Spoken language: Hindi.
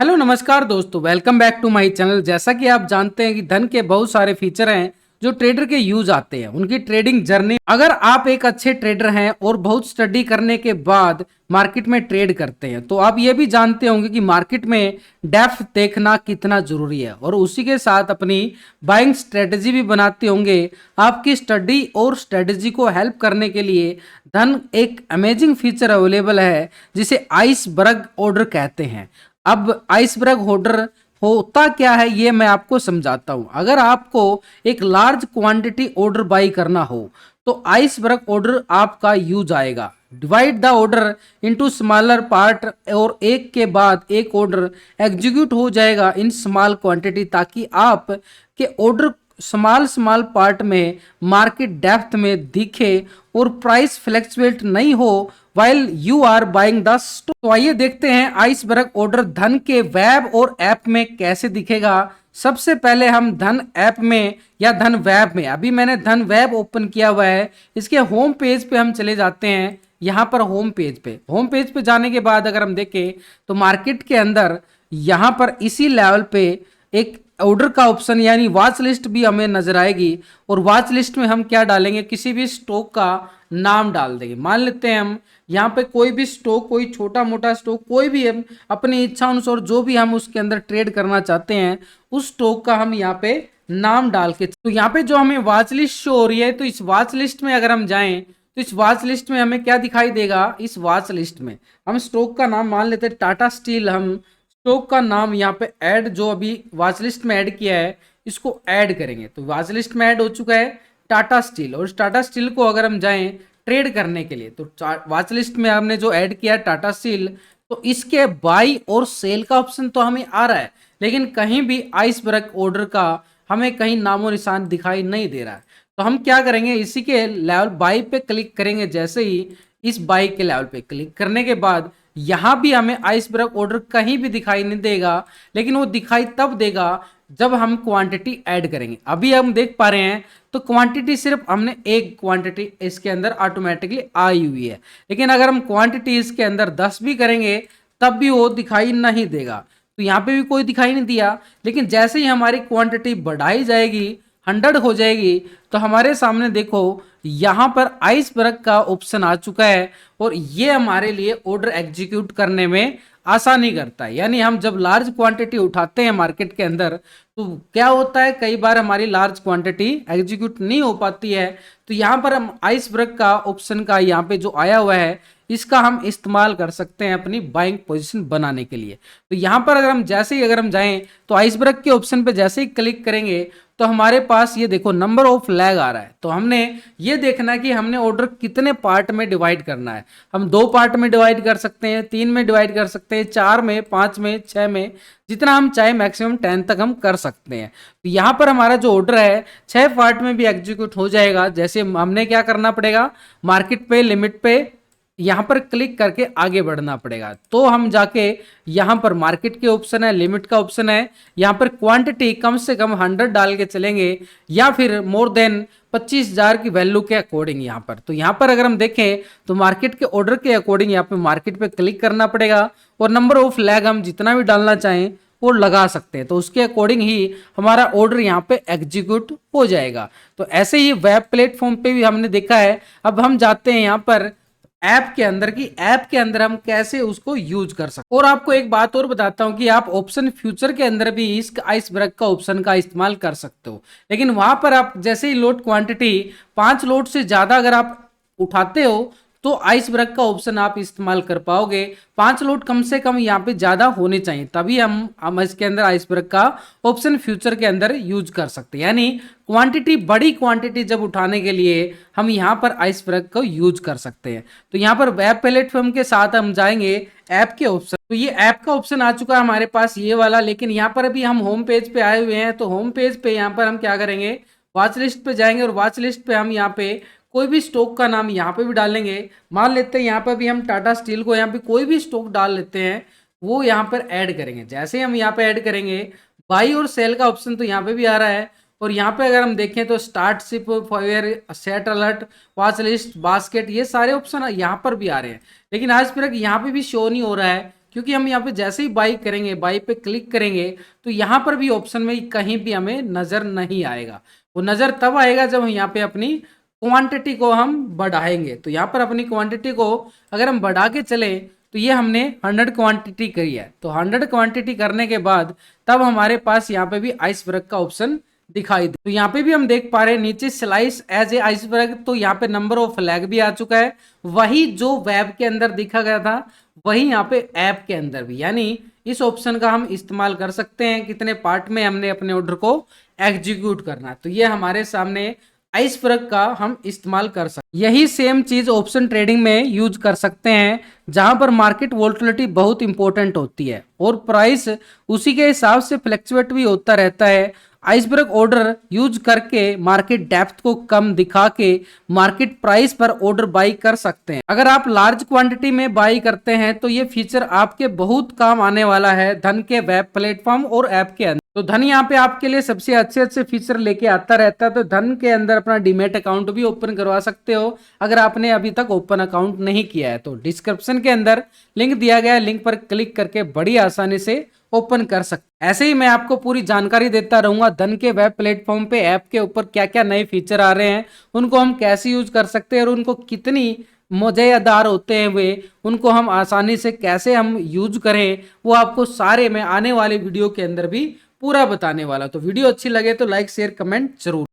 हेलो नमस्कार दोस्तों, welcome back to my channel. जैसा कि आप जानते हैं कि धन के बहुत सारे फीचर हैं जो ट्रेडर के यूज आते हैं उनकी ट्रेडिंग जर्नी। अगर आप एक अच्छे ट्रेडर हैं और बहुत स्टडी करने के बाद मार्केट में ट्रेड करते हैं तो आप ये भी जानते होंगे कि मार्केट में डेप्थ देखना कितना जरूरी है और उसी के साथ अपनी बाइंग स्ट्रेटजी भी बनाते होंगे। आपकी स्टडी और स्ट्रेटजी को हेल्प करने के लिए धन एक अमेजिंग फीचर अवेलेबल है जिसे आइसबर्ग ऑर्डर कहते हैं। अब आइसबर्ग ऑर्डर होता क्या है ये मैं आपको समझाता हूं। अगर आपको एक लार्ज क्वांटिटी ऑर्डर बाई करना हो तो आइसबर्ग ऑर्डर आपका यूज आएगा। Divide the order into smaller part और एक के बाद एक ऑर्डर एग्जीक्यूट हो जाएगा इन स्मॉल क्वांटिटी, ताकि आप के ऑर्डर स्मॉल स्मॉल पार्ट में मार्केट डेप्थ में दिखे और प्राइस फ्लेक्चुएट नहीं हो while you are buying the stock. तो आइए देखते हैं आइसबर्ग ऑर्डर धन के वेब और ऐप में कैसे दिखेगा। सबसे पहले हम धन ऐप में या धन वेब में, अभी मैंने धन वेब ओपन किया हुआ है, इसके होम पेज पे हम चले जाते हैं। यहाँ पर होम पेज पे जाने के बाद अगर हम देखें तो मार्केट के अंदर यहाँ पर इसी लेवल पे एक ऑर्डर का ऑप्शन यानी वॉच लिस्ट भी हमें नजर आएगी और वॉच लिस्ट में हम क्या डालेंगे, किसी भी स्टॉक का नाम डाल देंगे। मान लेते हैं हम यहाँ पे कोई भी स्टॉक, कोई छोटा मोटा स्टॉक, कोई भी हम अपनी इच्छा अनुसार जो भी हम उसके अंदर ट्रेड करना चाहते हैं उस स्टॉक का हम यहाँ पे नाम डाल के, तो यहाँ पे जो हमें वॉच लिस्ट शो हो रही है, तो इस वॉच लिस्ट में अगर हम जाएं तो इस वॉच लिस्ट में हमें क्या दिखाई देगा। इस वॉच लिस्ट में हम स्टॉक का नाम मान लेते हैं टाटा स्टील, हम स्टॉक का नाम यहाँ पे ऐड, जो अभी वॉच लिस्ट में ऐड किया है इसको ऐड करेंगे। तो वॉच लिस्ट में ऐड हो चुका है टाटा स्टील, और टाटा स्टील को अगर हम जाएं ट्रेड करने के लिए तो वॉच लिस्ट में हमने जो ऐड किया टाटा स्टील, तो इसके बाई और सेल का ऑप्शन तो हमें आ रहा है, लेकिन कहीं भी आइसबर्ग ऑर्डर का हमें कहीं नामो निशान दिखाई नहीं दे रहा है। तो हम क्या करेंगे, इसी के लेवल बाई पे क्लिक करेंगे। जैसे ही इस बाई के लेवल पे क्लिक करने के बाद यहां भी हमें आइसबर्ग ऑर्डर कहीं भी दिखाई नहीं देगा, लेकिन वो दिखाई तब देगा जब हम क्वांटिटी ऐड करेंगे। अभी हम देख पा रहे हैं तो क्वांटिटी सिर्फ हमने एक क्वांटिटी इसके अंदर ऑटोमेटिकली आई हुई है, लेकिन अगर हम क्वांटिटी इसके अंदर 10 भी करेंगे तब भी वो दिखाई नहीं देगा। तो यहाँ पे भी कोई दिखाई नहीं दिया, लेकिन जैसे ही हमारी क्वांटिटी बढ़ाई जाएगी, 100 हो जाएगी, तो हमारे सामने देखो यहाँ पर आइसबर्ग का ऑप्शन आ चुका है और ये हमारे लिए ऑर्डर एग्जीक्यूट करने में आसानी करता है। यानी हम जब लार्ज क्वांटिटी उठाते हैं मार्केट के अंदर तो क्या होता है, कई बार हमारी लार्ज क्वांटिटी एग्जीक्यूट नहीं हो पाती है, तो यहाँ पर हम आइसबर्ग का ऑप्शन का यहाँ पे जो आया हुआ है इसका हम इस्तेमाल कर सकते हैं अपनी बाइंग पोजीशन बनाने के लिए। तो यहाँ पर अगर हम जैसे ही अगर हम जाएं तो आइसबर्ग के ऑप्शन पे जैसे ही क्लिक करेंगे तो हमारे पास ये देखो नंबर ऑफ लैग आ रहा है। तो हमने ये देखना है कि हमने ऑर्डर कितने पार्ट में डिवाइड करना है। हम 2 पार्ट में डिवाइड कर सकते हैं, 3 में डिवाइड कर सकते हैं, 4 में, 5 में, 6 में, जितना हम चाहे मैक्सिमम 10 तक हम कर सकते हैं। तो यहाँ पर हमारा जो ऑर्डर है 6 पार्ट में भी एग्जीक्यूट हो जाएगा। जैसे हमने क्या करना पड़ेगा, मार्केट पे लिमिट पे यहाँ पर क्लिक करके आगे बढ़ना पड़ेगा। तो हम जाके यहाँ पर मार्केट के ऑप्शन है, लिमिट का ऑप्शन है, यहाँ पर क्वांटिटी कम से कम 100 डाल के चलेंगे या फिर मोर देन 25,000 की वैल्यू के अकॉर्डिंग यहाँ पर। तो यहाँ पर अगर हम देखें तो मार्केट के ऑर्डर के अकॉर्डिंग यहाँ पे मार्केट पे क्लिक करना पड़ेगा और नंबर ऑफ लैग हम जितना भी डालना चाहें वो लगा सकते हैं। तो उसके अकॉर्डिंग ही हमारा ऑर्डर यहाँ पे एग्जीक्यूट हो जाएगा। तो ऐसे ही वेब प्लेटफॉर्म पे भी हमने देखा है। अब हम जाते हैं यहाँ पर ऐप के अंदर की ऐप के अंदर हम कैसे उसको यूज कर सकते। और आपको एक बात और बताता हूं कि आप ऑप्शन फ्यूचर के अंदर भी इस आइसबर्ग का ऑप्शन का इस्तेमाल कर सकते हो, लेकिन वहां पर आप जैसे ही लोड क्वांटिटी 5 लोड से ज्यादा अगर आप उठाते हो तो आइसबर्ग का ऑप्शन आप इस्तेमाल कर पाओगे। 5 लोड कम से कम यहाँ पे ज्यादा होने चाहिए, तभी हम इसके अंदर आइसबर्ग का ऑप्शन फ्यूचर के अंदर यूज कर सकते हैं। यानी क्वांटिटी, बड़ी क्वांटिटी जब उठाने के लिए हम यहाँ पर आइसबर्ग को यूज कर सकते हैं। तो यहाँ पर वेब प्लेटफॉर्म के साथ हम जाएंगे ऐप के ऑप्शन। तो ये ऐप का ऑप्शन आ चुका है हमारे पास ये वाला, लेकिन यहाँ पर अभी हम होम पेज पे आए हुए हैं। तो होम पेज पे यहाँ पर हम क्या करेंगे, वॉच लिस्ट पे जाएंगे और वॉच लिस्ट पे हम यहाँ पे कोई भी स्टॉक का नाम यहाँ पे भी डालेंगे। मान लेते हैं यहाँ पर भी हम टाटा स्टील को यहाँ पे कोई भी स्टॉक डाल लेते हैं, वो यहाँ पर ऐड करेंगे। जैसे ही हम यहाँ पे ऐड करेंगे बाई और सेल का ऑप्शन तो यहाँ पे भी आ रहा है, और यहाँ पे अगर हम देखें तो स्टार्ट शिप, फॉरवेयर, set alert, watch list, basket, ये सारे ऑप्शन यहाँ पर भी आ रहे हैं, लेकिन आज फिर यहाँ पे भी शो नहीं हो रहा है। क्योंकि हम यहाँ पे जैसे ही बाई करेंगे, बाई पे क्लिक करेंगे तो यहाँ पर भी ऑप्शन में कहीं भी हमें नजर नहीं आएगा। वो नजर तब आएगा जब हम यहाँ पे अपनी क्वांटिटी को हम बढ़ाएंगे। तो यहाँ पर अपनी क्वांटिटी को अगर हम बढ़ा के चले तो ये हमने 100 क्वांटिटी करी है, तो 100 क्वांटिटी करने के बाद तब हमारे पास यहाँ पे भी आइसबर्ग का ऑप्शन दिखाई दे। तो यहाँ पे भी हम देख पा रहे हैं नीचे स्लाइस एज ए आइसबर्ग, तो यहाँ पे नंबर ऑफ फ्लैग भी आ चुका है, वही जो वेब के अंदर दिखा गया था वही यहाँ पे ऐप के अंदर भी, यानी इस ऑप्शन का हम इस्तेमाल कर सकते हैं कितने पार्ट में हमने अपने ऑर्डर को एग्जीक्यूट करना है। तो ये हमारे सामने आइसबर्ग का हम इस्तेमाल कर सकते हैं। यही सेम चीज ऑप्शन ट्रेडिंग में यूज कर सकते हैं जहां पर मार्केट वोलेटिलिटी बहुत इंपॉर्टेंट होती है और प्राइस उसी के हिसाब से फ्लक्चुएट भी होता रहता है। आइसबर्ग ऑर्डर यूज करके मार्केट डेप्थ को कम दिखा के मार्केट प्राइस पर ऑर्डर बाई कर सकते हैं। अगर आप लार्ज क्वांटिटी में बाई करते हैं तो ये फीचर आपके बहुत काम आने वाला है धन के वेब प्लेटफॉर्म और ऐप के अंदर। तो धन यहाँ पे आपके लिए सबसे अच्छे अच्छे फीचर लेके आता रहता है। तो धन के अंदर अपना डीमेट अकाउंट भी ओपन करवा सकते हो अगर आपने अभी तक ओपन अकाउंट नहीं किया है। तो डिस्क्रिप्शन के अंदर लिंक दिया गया है, लिंक पर क्लिक करके बड़ी आसानी से ओपन कर सकते। ऐसे ही मैं आपको पूरी जानकारी देता रहूंगा धन के वेब प्लेटफॉर्म पे ऐप के ऊपर क्या क्या नए फीचर आ रहे हैं, उनको हम कैसे यूज कर सकते हैं और उनको कितनी मजेदार होते हैं वे, उनको हम आसानी से कैसे हम यूज करें, वो आपको सारे मैं आने वाले वीडियो के अंदर भी पूरा बताने वाला। तो वीडियो अच्छी लगे तो लाइक शेयर कमेंट जरूर।